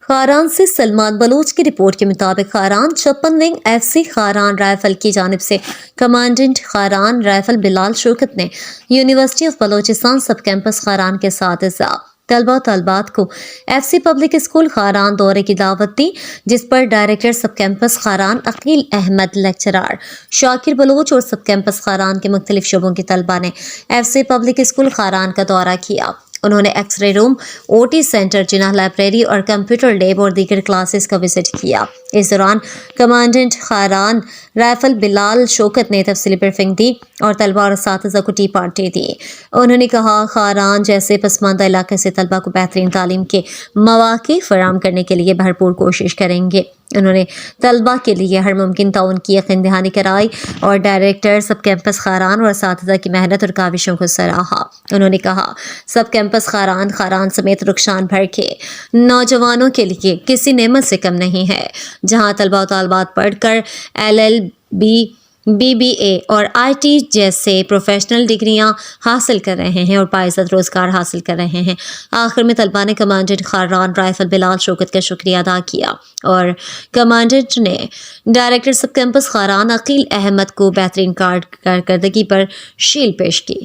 خاران سے سلمان بلوچ کی رپورٹ کے مطابق Kharan 56 wing FC Kharan rifle کی جانب سے کمانڈنٹ خاران رائفل بلال شوکت نے university of Balochistan sub campus Kharan کے اساتذہ طلبہ طالبات کو FC پبلک اسکول خاران دورے کی دعوت دی، جس پر ڈائریکٹر سب کیمپس خاران عقیل احمد، لیکچرار شاکر بلوچ اور سب کیمپس خاران کے مختلف شعبوں کے طلبہ نے FC پبلک اسکول خاران کا دورہ کیا۔ انہوں نے ایکس رے روم، OT سینٹر، جناح لائبریری اور کمپیوٹر لیب اور دیگر کلاسز کا وزٹ کیا۔ اس دوران کمانڈنٹ خاران رائفل بلال شوکت نے تفصیلی بریفنگ دی اور طلبہ اور اساتذہ کو ٹی پارٹی دی۔ انہوں نے کہا خاران جیسے پسماندہ علاقے سے طلبہ کو بہترین تعلیم کے مواقع فراہم کرنے کے لیے بھرپور کوشش کریں گے۔ انہوں نے طلبہ کے لیے ہر ممکن تعاون کی یقین دہانی کرائی اور ڈائریکٹر سب کیمپس خاران اور اساتذہ کی محنت اور کاوشوں کو سراہا۔ انہوں نے کہا سب کیمپس خاران سمیت رخشان بھر کے نوجوانوں کے لیے کسی نعمت سے کم نہیں ہے، جہاں طلبہ و طالبات پڑھ کر LLB BBA اور IT جیسے پروفیشنل ڈگریاں حاصل کر رہے ہیں اور باعزت روزگار حاصل کر رہے ہیں۔ آخر میں طلبہ نے کمانڈنٹ خاران رائفل بلال شوکت کا شکریہ ادا کیا اور کمانڈنٹ نے ڈائریکٹر سب کیمپس خاران عقیل احمد کو بہترین کارکردگی پر شیل پیش کی۔